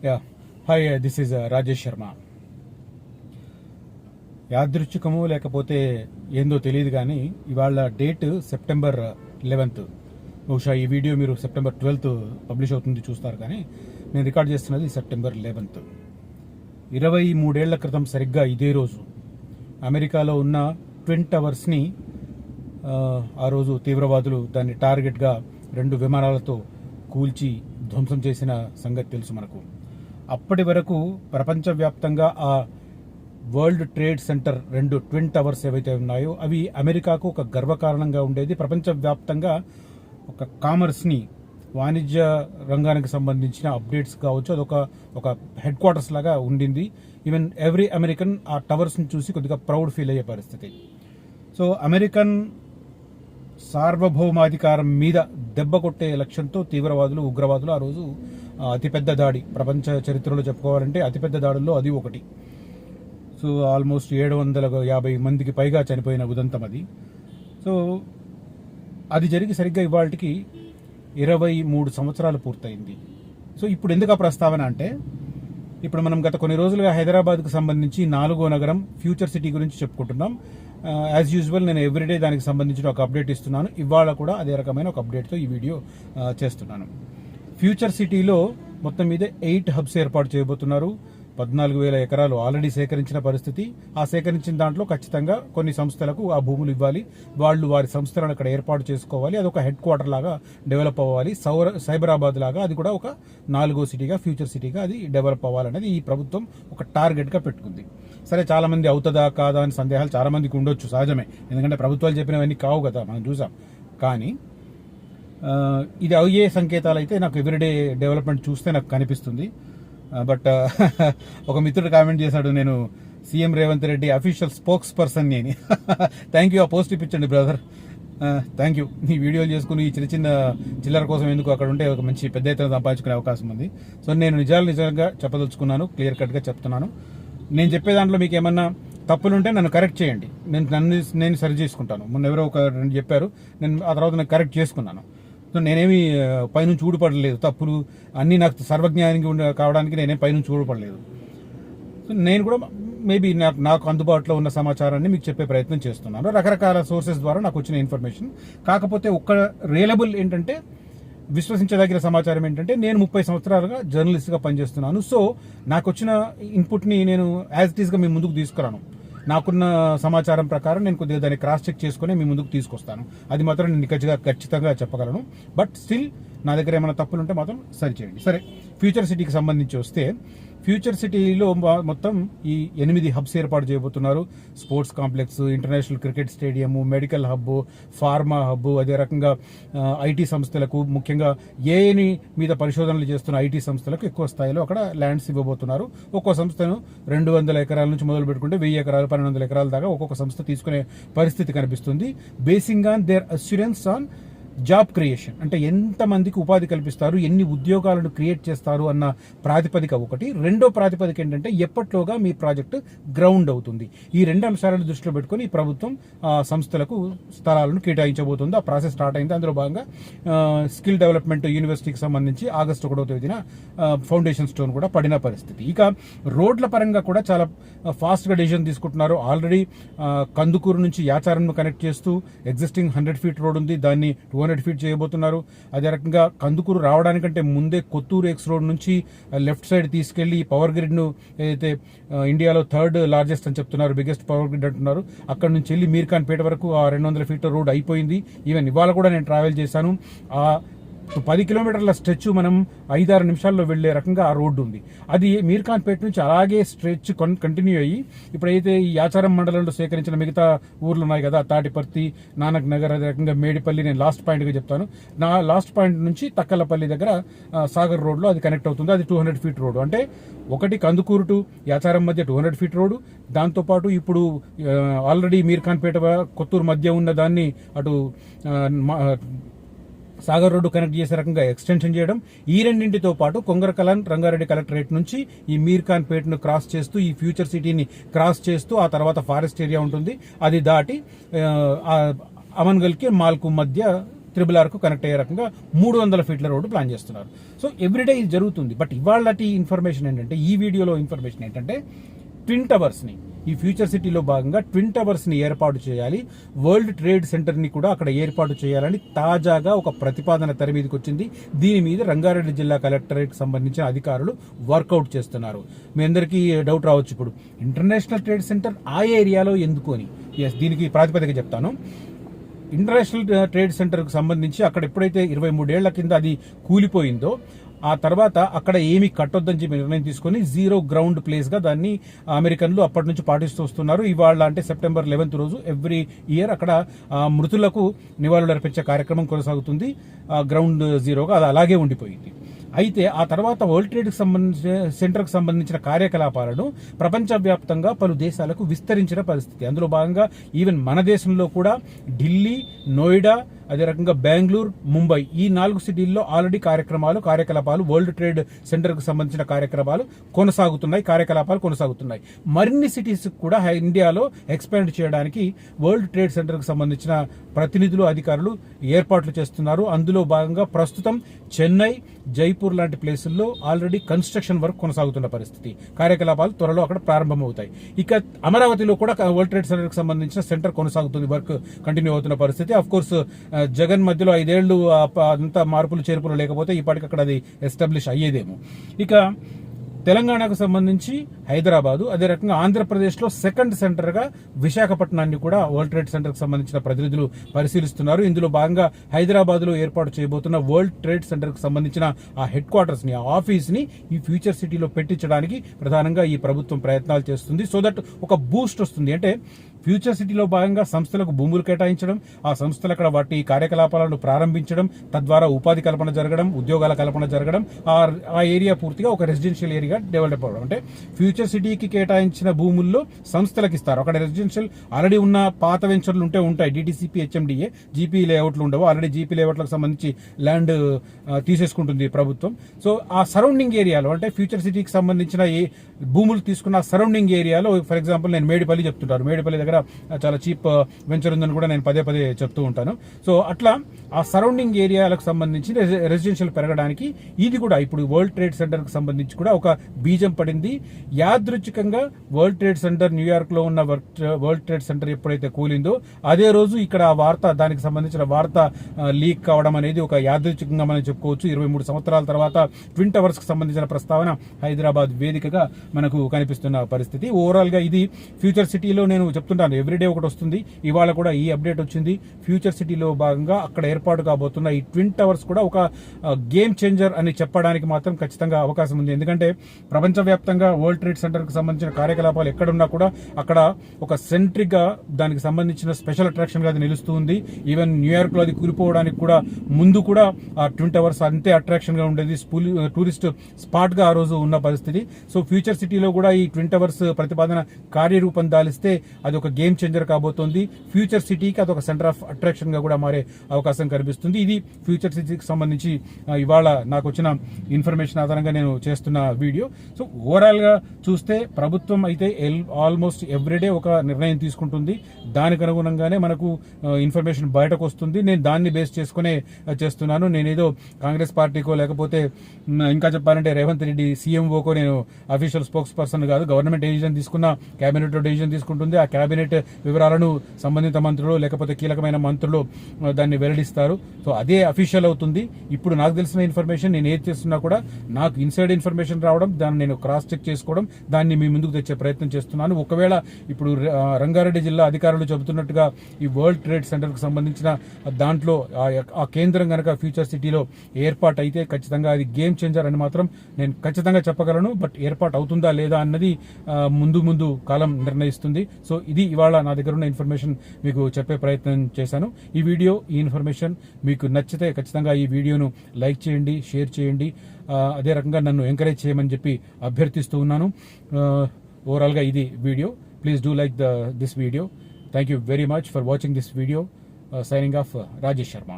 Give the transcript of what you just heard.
Yeah. Hi, this is Rajesh Sharma. యాదృచ్ఛికము లేకపోతే ఏందో తెలియదు కానీ ఇవాళ డేట్ సెప్టెంబర్ 11th. బహుశా ఈ వీడియో మీరు సెప్టెంబర్ 12th పబ్లిష్ అవుతుంది చూస్తారు, కానీ నేను రికార్డ్ చేస్తున్నది సెప్టెంబర్ 11th. 23 ఏళ్ల క్రితం సరిగ్గా ఇదే రోజు అమెరికాలో ఉన్న ట్విన్ టవర్స్ని ఆ రోజు తీవ్రవాదులు దాన్ని టార్గెట్గా 2 విమానాలతో కూల్చి ధ్వంసం చేసిన సంగతి తెలుసు మనకు. అప్పటి వరకు ప్రపంచవ్యాప్తంగా ఆ world trade centre 2 twin towers ఏవైతే ఉన్నాయో అవి అమెరికాకు ఒక గర్వకారణంగా ఉండేది. ప్రపంచవ్యాప్తంగా ఒక కామర్స్ని, వాణిజ్య రంగానికి సంబంధించిన అప్డేట్స్ కావచ్చు, అదొక హెడ్ క్వార్టర్స్ లాగా ఉండింది. ఈవెన్ ఎవ్రీ అమెరికన్ ఆ టవర్స్ని చూసి కొద్దిగా ప్రౌడ్ ఫీల్ అయ్యే పరిస్థితి. సో అమెరికన్ సార్వభౌమాధికారం మీద దెబ్బ కొట్టే లక్ష్యంతో తీవ్రవాదులు, ఉగ్రవాదులు ఆ రోజు అతిపెద్ద దాడి, ప్రపంచ చరిత్రలో చెప్పుకోవాలంటే అతిపెద్ద దాడుల్లో అది ఒకటి. సో ఆల్మోస్ట్ 750 మందికి పైగా చనిపోయిన ఉదంతం అది. సో అది జరిగి సరిగ్గా ఇవాళకి 23 సంవత్సరాలు పూర్తయింది. సో ఇప్పుడు ఎందుకు ఆ ప్రస్తావన అంటే, ఇప్పుడు మనం గత కొన్ని రోజులుగా హైదరాబాద్కు సంబంధించి 4వ నగరం ఫ్యూచర్ సిటీ గురించి చెప్పుకుంటున్నాం. యాజ్ యూజువల్ నేను ఎవ్రీడే దానికి సంబంధించిన ఒక అప్డేట్ ఇస్తున్నాను. ఇవాళ కూడా అదే రకమైన ఒక అప్డేట్తో ఈ వీడియో చేస్తున్నాను. ఫ్యూచర్ సిటీలో మొత్తం మీద 8 హబ్స్ ఏర్పాటు చేయబోతున్నారు. 14,000 ఎకరాలు ఆల్రెడీ సేకరించిన పరిస్థితి. ఆ సేకరించిన దాంట్లో ఖచ్చితంగా కొన్ని సంస్థలకు ఆ భూములు ఇవ్వాలి, వాళ్ళు వారి సంస్థలను అక్కడ ఏర్పాటు చేసుకోవాలి. అది ఒక హెడ్ క్వార్టర్ లాగా డెవలప్ అవ్వాలి. సైబరాబాద్ లాగా అది కూడా ఒక 4వ సిటీగా, ఫ్యూచర్ సిటీగా అది డెవలప్ అవ్వాలనేది ఈ ప్రభుత్వం ఒక టార్గెట్గా పెట్టుకుంది. సరే, చాలా మంది అవుతుందా కాదా అని సందేహాలు చాలా మందికి ఉండొచ్చు, సహజమే. ఎందుకంటే ప్రభుత్వాలు చెప్పినవన్నీ కావు కదా, మనం చూసాం. కానీ ఇది అయ్యే సంకేతాలు అయితే నాకు ఎవ్రీడే డెవలప్మెంట్ చూస్తే నాకు కనిపిస్తుంది. బట్ ఒక మిత్రుడు కామెంట్ చేశాడు, నేను CM Revanth Reddy official spokes person అని. థ్యాంక్ యూ, ఆ పోస్ట్ ఇప్పించండి బ్రదర్. Thank you. ఈ వీడియోలు చేసుకుని ఈ చిన్న చిల్లర కోసం ఎందుకు అక్కడ ఉంటే ఒక మంచి పెద్ద ఎత్తున సంపాదించుకునే అవకాశం ఉంది. సో నేను నిజంగా చెప్పదలుచుకున్నాను, క్లియర్ కట్గా చెప్తున్నాను. నేను చెప్పే దాంట్లో మీకు ఏమన్నా తప్పులుంటే నన్ను కరెక్ట్ చేయండి, నేను సరి చేసుకుంటాను. మొన్న ఎవరో ఒక 2 చెప్పారు, నేను ఆ తర్వాత నేను కరెక్ట్ చేసుకున్నాను. సో నేనేమి పైనుంచి ఊడిపడలేదు, తప్పులు అన్నీ నాకు సర్వజ్ఞానికి కావడానికి నేనేం పైనుంచి ఊడిపడలేదు. సో నేను కూడా మేబీ నాకు అందుబాటులో ఉన్న సమాచారాన్ని మీకు చెప్పే ప్రయత్నం చేస్తున్నాను, రకరకాల సోర్సెస్ ద్వారా నాకు వచ్చిన ఇన్ఫర్మేషన్. కాకపోతే ఒక్క రియలబుల్ ఏంటంటే, విశ్వసించదగిన సమాచారం ఏంటంటే, నేను 30 సంవత్సరాలుగా జర్నలిస్ట్గా పనిచేస్తున్నాను. సో నాకు వచ్చిన ఇన్పుట్ని నేను యాజ్ ఇట్ ఈస్గా మీ ముందుకు తీసుకురాను. నాకున్న సమాచారం ప్రకారం నేను కొద్దిగా దాన్ని క్రాస్ చెక్ చేసుకుని మీ ముందుకు తీసుకొస్తాను. అది మాత్రం నేను ఖచ్చితంగా చెప్పగలను. బట్ స్టిల్ నా దగ్గర ఏమైనా తప్పులు ఉంటే మాత్రం సరిచేయండి. సరే, ఫ్యూచర్ సిటీకి సంబంధించి వస్తే, ఫ్యూచర్ సిటీలో మొత్తం ఈ 8 హబ్స్ ఏర్పాటు చేయబోతున్నారు. Sports complex, international cricket stadium, medical hub, pharma hub, అదే రకంగా ఐటీ సంస్థలకు, ముఖ్యంగా ఏఐని మీద పరిశోధనలు చేస్తున్న ఐటీ సంస్థలకు ఎక్కువ స్థాయిలో అక్కడ ల్యాండ్స్ ఇవ్వబోతున్నారు. ఒక్కో సంస్థను 200 ఎకరాల నుంచి మొదలు పెట్టుకుంటే 1000 ఎకరాలు, 1200 ఎకరాల దాకా ఒక్కొక్క సంస్థ తీసుకునే పరిస్థితి కనిపిస్తుంది. Basing on their assurance on job creation, అంటే ఎంతమందికి ఉపాధి కల్పిస్తారు, ఎన్ని ఉద్యోగాలను క్రియేట్ చేస్తారు అన్న ప్రాతిపదిక ఒకటి. రెండో ప్రాతిపదిక ఏంటంటే, ఎప్పట్లోగా మీ ప్రాజెక్టు గ్రౌండ్ అవుతుంది. ఈ 2 అంశాలను దృష్టిలో పెట్టుకుని ఈ ప్రభుత్వం సంస్థలకు స్థలాలను కేటాయించబోతుంది. ఆ ప్రాసెస్ స్టార్ట్ అయింది. అందులో భాగంగా స్కిల్ డెవలప్మెంట్ యూనివర్సిటీకి సంబంధించి ఆగస్టు 1వ తేదీన ఫౌండేషన్ స్టోన్ కూడా పడిన పరిస్థితి. ఇక రోడ్ల పరంగా కూడా చాలా ఫాస్ట్గా డెసిషన్ తీసుకుంటున్నారు. ఆల్రెడీ కందుకూరు నుంచి యాచారంను కనెక్ట్ చేస్తూ ఎగ్జిస్టింగ్ 100 ఫీట్ రోడ్ ఉంది, దాన్ని 200 ఫీట్ చేయబోతున్నారు. అదే రకంగా కందుకూరు రావడానికంటే ముందే కొత్తూరు ఎక్స్ రోడ్ నుంచి లెఫ్ట్ సైడ్ తీసుకెళ్లి పవర్ గ్రిడ్ ను, ఏదైతే ఇండియాలో 3rd లార్జెస్ట్ అని చెప్తున్నారు, బిగ్గెస్ట్ పవర్ గ్రిడ్ అంటున్నారు, అక్కడ నుంచి వెళ్ళి మీర్ఖాన్ పేట వరకు ఆ 200 ఫీట్ రోడ్ అయిపోయింది. ఈవెన్ ఇవాళ కూడా నేను ట్రావెల్ చేశాను. ఆ 10 కిలోమీటర్ల స్ట్రెచ్ మనం 5-6 నిమిషాల్లో వెళ్లే రకంగా ఆ రోడ్డు ఉంది. అది మీర్ఖాన్ పేట నుంచి అలాగే స్ట్రెచ్ కంటిన్యూ అయ్యి, ఇప్పుడైతే ఈ యాచారం మండలంలో సేకరించిన మిగతా ఊర్లు ఉన్నాయి కదా, తాటిపర్తి, నానక్ నగర్, అదే రకంగా మేడిపల్లి, నేను లాస్ట్ పాయింట్గా చెప్తాను. నా లాస్ట్ పాయింట్ నుంచి తక్కలపల్లి దగ్గర సాగర్ రోడ్లో అది కనెక్ట్ అవుతుంది. అది 200 ఫీట్ రోడ్డు. అంటే ఒకటి కందుకూరు టు యాచారం మధ్య 200 ఫీట్ రోడ్డు, దాంతోపాటు ఇప్పుడు ఆల్రెడీ మీర్ఖాన్ పేట కొత్తూరు మధ్య ఉన్న దాన్ని అటు సాగర్ రోడ్డు కనెక్ట్ చేసే రకంగా ఎక్స్టెన్షన్ చేయడం. ఈ రెండింటితో పాటు కొంగరకలాన్, రంగారెడ్డి కలెక్టరేట్ నుంచి ఈ మీర్ఖాన్ పేటను క్రాస్ చేస్తూ, ఈ ఫ్యూచర్ సిటీని క్రాస్ చేస్తూ, ఆ తర్వాత ఫారెస్ట్ ఏరియా ఉంటుంది, అది దాటి అమన్గల్కి మాల్కు మధ్య RRR కు కనెక్ట్ అయ్యే రకంగా 300 ఫీట్ల రోడ్డు ప్లాన్ చేస్తున్నారు. సో ఎవ్రీడే ఇది జరుగుతుంది. బట్ ఇవాళటి ఇన్ఫర్మేషన్ ఏంటంటే, ఈ వీడియోలో ఇన్ఫర్మేషన్ ఏంటంటే, ట్విన్ టవర్స్ని ఈ ఫ్యూచర్ సిటీలో భాగంగా ట్విన్ టవర్స్ని ఏర్పాటు చేయాలి, వరల్డ్ ట్రేడ్ సెంటర్ని కూడా అక్కడ ఏర్పాటు చేయాలని తాజాగా ఒక ప్రతిపాదన తెర మీదకి వచ్చింది. దీని మీద రంగారెడ్డి జిల్లా కలెక్టరేట్కి సంబంధించిన అధికారులు వర్కౌట్ చేస్తున్నారు. మీ అందరికీ డౌట్ రావచ్చు, ఇప్పుడు ఇంటర్నేషనల్ ట్రేడ్ సెంటర్ ఆ ఏరియాలో ఎందుకు అని. దీనికి ప్రాతిపదిక చెప్తాను. ఇంటర్నేషనల్ ట్రేడ్ సెంటర్కి సంబంధించి అక్కడ ఎప్పుడైతే 23 ఏళ్ల కింద అది కూలిపోయిందో, ఆ తర్వాత అక్కడ ఏమీ కట్టొద్దని చెప్పి నిర్ణయం తీసుకుని జీరో గ్రౌండ్ ప్లేస్ గా దాన్ని అమెరికన్లు అప్పటి నుంచి పాటిస్తూ వస్తున్నారు. ఇవాళ అంటే సెప్టెంబర్ 11 రోజు ఎవ్రీ ఇయర్ అక్కడ మృతులకు నివాళులు అర్పించే కార్యక్రమం కొనసాగుతుంది. గ్రౌండ్ జీరోగా అది అలాగే ఉండిపోయింది. అయితే ఆ తర్వాత వరల్డ్ ట్రేడ్ సెంటర్కి సంబంధించిన కార్యకలాపాలను ప్రపంచవ్యాప్తంగా పలు దేశాలకు విస్తరించిన పరిస్థితి. అందులో భాగంగా ఈవెన్ మన దేశంలో కూడా ఢిల్లీ, నోయిడా, అదే రకంగా బెంగళూరు, ముంబై ఈ 4 సిటీల్లో ఆల్రెడీ కార్యకలాపాలు వరల్డ్ ట్రేడ్ సెంటర్కు సంబంధించిన కార్యకలాపాలు కొనసాగుతున్నాయి. మరిన్ని సిటీస్ కూడా ఇండియాలో ఎక్స్పాండ్ చేయడానికి వరల్డ్ ట్రేడ్ సెంటర్కు సంబంధించిన ప్రతినిధులు, అధికారులు ఏర్పాట్లు చేస్తున్నారు. అందులో భాగంగా ప్రస్తుతం చెన్నై, జైపూర్ లాంటి ప్లేసుల్లో ఆల్రెడీ కన్స్ట్రక్షన్ వర్క్ కొనసాగుతున్న పరిస్థితి. కార్యకలాపాలు త్వరలో అక్కడ ప్రారంభమవుతాయి. ఇక అమరావతిలో కూడా వరల్డ్ ట్రేడ్ సెంటర్కి సంబంధించిన సెంటర్ కొనసాగుతుంది, వర్క్ కంటిన్యూ అవుతున్న పరిస్థితి. అఫ్ కోర్స్ జగన్ మధ్యలో 5 ఏళ్లు అంత మార్పులు చేర్పులు లేకపోతే ఇప్పటికి అక్కడ అది ఎస్టాబ్లిష్ అయ్యేదేమో. ఇక తెలంగాణకు సంబంధించి హైదరాబాదు, అదే రకంగా ఆంధ్రప్రదేశ్లో సెకండ్ సెంటర్గా విశాఖపట్నాన్ని కూడా వరల్డ్ ట్రేడ్ సెంటర్కి సంబంధించిన ప్రతినిధులు పరిశీలిస్తున్నారు. ఇందులో భాగంగా హైదరాబాద్లో ఏర్పాటు చేయబోతున్న వరల్డ్ ట్రేడ్ సెంటర్కి సంబంధించిన ఆ హెడ్ క్వార్టర్స్ని, ఆ ఆఫీస్ని ఈ ఫ్యూచర్ సిటీలో పెట్టించడానికి ప్రధానంగా ఈ ప్రభుత్వం ప్రయత్నాలు చేస్తుంది. సో దట్ ఒక బూస్ట్ వస్తుంది. అంటే ఫ్యూచర్ సిటీలో భాగంగా సంస్థలకు భూములు కేటాయించడం, ఆ సంస్థలు అక్కడ వాటి కార్యకలాపాలను ప్రారంభించడం, తద్వారా ఉపాధి కల్పన జరగడం, ఉద్యోగాల కల్పన జరగడం, ఆ ఏరియా పూర్తిగా ఒక రెసిడెన్షియల్ ఏరియా డెవలప్ అవ్వడం. అంటే ఫ్యూచర్ సిటీకి కేటాయించిన భూముల్లో సంస్థలకు ఇస్తారు. అక్కడ రెసిడెన్షియల్ ఆల్రెడీ ఉన్న పాత వెంచర్లు ఉంటాయి, డిటిసిపి, హెచ్ఎండిఏ, జీపీ లేఅవుట్లు ఉండవు. ఆల్రెడీ జీపీ లేఅవుట్లకు సంబంధించి ల్యాండ్ తీసేసుకుంటుంది ప్రభుత్వం. సో ఆ సరౌండింగ్ ఏరియాలో, అంటే ఫ్యూచర్ సిటీకి సంబంధించిన ఏ భూములు తీసుకున్న సరౌండింగ్ ఏరియాలో, ఫర్ ఎగ్జాంపుల్ నేను మేడిపల్లి చెప్తుంటాను, మేడిపల్లి దగ్గర చాలా చీప్ వెంచర్ ఉందని కూడా నేను పదే చెప్తూ ఉంటాను. సో అట్లా ఆ సరౌండింగ్ ఏరియాలకు సంబంధించి రెసిడెన్షియల్ పెరగడానికి ఇది కూడా ఇప్పుడు వరల్డ్ ట్రేడ్ సెంటర్ కి సంబంధించి కూడా ఒక బీజం పడింది. యాదృచ్ఛికంగా వరల్డ్ ట్రేడ్ సెంటర్, న్యూయార్క్ లో ఉన్న వరల్డ్ ట్రేడ్ సెంటర్ ఎప్పుడైతే కూలిందో అదే రోజు ఇక్కడ దానికి సంబంధించిన వార్త లీక్ కావడం అనేది ఒక యాదృచ్ఛికంగా మనం చెప్పుకోవచ్చు. 23 సంవత్సరాల తర్వాత ట్విన్ టవర్స్ కి సంబంధించిన ప్రస్తావన హైదరాబాద్ వేదికగా మనకు కనిపిస్తున్న పరిస్థితి. ఓవరాల్ గా ఇది ఫ్యూచర్ సిటీలో నేను చెప్తుంటాను, ఎవ్రీడే ఒకటి వస్తుంది. ఇవాళ కూడా ఈ అప్డేట్ వచ్చింది. ఫ్యూచర్ సిటీలో భాగంగా అక్కడ ఏర్పాటు కాబోతున్న ఈ ట్విన్ టవర్స్ కూడా ఒక గేమ్ చేంజర్ అని చెప్పడానికి మాత్రం ఖచ్చితంగా అవకాశం ఉంది. ఎందుకంటే ప్రపంచవ్యాప్తంగా వరల్డ్ ట్రేడ్ సెంటర్ కి సంబంధించిన కార్యకలాపాలు ఎక్కడున్నా కూడా అక్కడ ఒక సెంట్రిక్ గా దానికి సంబంధించిన స్పెషల్ అట్రాక్షన్ గా అది నిలుస్తుంది. ఈవెన్ న్యూయార్క్ లో అది కూలిపోవడానికి కూడా ముందు కూడా ఆ ట్విన్ టవర్స్ అంతే అట్రాక్షన్ గా ఉండేది, టూరిస్ట్ స్పాట్ గా ఆ రోజు ఉన్న పరిస్థితి. సో ఫ్యూచర్ సిటీలో కూడా ఈ ట్విన్ టవర్స్ ప్రతిపాదన కార్యరూపం దాలిస్తే అది ఒక గేమ్ చేంజర్ కాబోతోంది. ఫ్యూచర్ సిటీకి అదొక సెంటర్ ఆఫ్ అట్రాక్షన్ గా కూడా మారే అవకాశం కనిపిస్తుంది. ఇది ఫ్యూచర్ సిటీకి సంబంధించి ఇవాళ నాకు వచ్చిన ఇన్ఫర్మేషన్ ఆధారంగా నేను చేస్తున్న వీడియో. సో ఓవరాల్ గా చూస్తే ప్రభుత్వం అయితే ఆల్మోస్ట్ ఎవ్రీడే ఒక నిర్ణయం తీసుకుంటుంది. దానికి అనుగుణంగానే మనకు ఇన్ఫర్మేషన్ బయటకు వస్తుంది. నేను దాన్ని బేస్ చేసుకునే చేస్తున్నాను. నేనేదో కాంగ్రెస్ పార్టీకో లేకపోతే ఇంకా చెప్పాలంటే రేవంత్ రెడ్డి సీఎంఓకో నేను అఫీషియల్ స్పోక్స్ పర్సన్ కాదు. గవర్నమెంట్ డెసిజన్ తీసుకున్న, కేబినెట్ డెసిజన్ తీసుకుంటుంది. ఆ కేబినెట్ వివరాలను సంబంధిత మంత్రులు లేకపోతే కీలకమైన మంత్రులు దాన్ని వెల్లడిస్తారు. సో అదే అఫీషియల్ అవుతుంది. ఇప్పుడు నాకు తెలిసిన ఇన్ఫర్మేషన్ నేను ఏది చేస్తున్నా కూడా నాకు ఇన్సైడ్ ఇన్ఫర్మేషన్ రావడం, దాన్ని నేను క్రాస్ చెక్ చేసుకోవడం, దాన్ని మీ ముందుకు తెచ్చే ప్రయత్నం చేస్తున్నాను. ఒకవేళ ఇప్పుడు రంగారెడ్డి జిల్లా అధికారులు చెబుతున్నట్టుగా ఈ వరల్డ్ ట్రేడ్ సెంటర్ కు సంబంధించిన దాంట్లో ఆ కేంద్రం కనుక ఫ్యూచర్ సిటీలో ఏర్పాటు అయితే ఖచ్చితంగా అది గేమ్ చేంజర్ అని మాత్రం నేను ఖచ్చితంగా చెప్పగలను. బట్ ఏర్పాటు అవుతుందా లేదా అన్నది ముందు కాలం నిర్ణయిస్తుంది. సో ఇది ఇవాళ నా దగ్గర ఉన్న ఇన్ఫర్మేషన్ మీకు చెప్పే ప్రయత్నం చేశాను. ఈ ఇన్ఫర్మేషన్ మీకు నచ్చితే ఖచ్చితంగా ఈ వీడియోను లైక్ చేయండి, షేర్ చేయండి. అదే రకంగా నన్ను ఎంకరేజ్ చేయమని చెప్పి అభ్యర్థిస్తూ ఉన్నాను. ఓవరాల్గా ఇది video. Please do like this video. Thank you very much for watching this video. Signing off, Rajesh Sharma.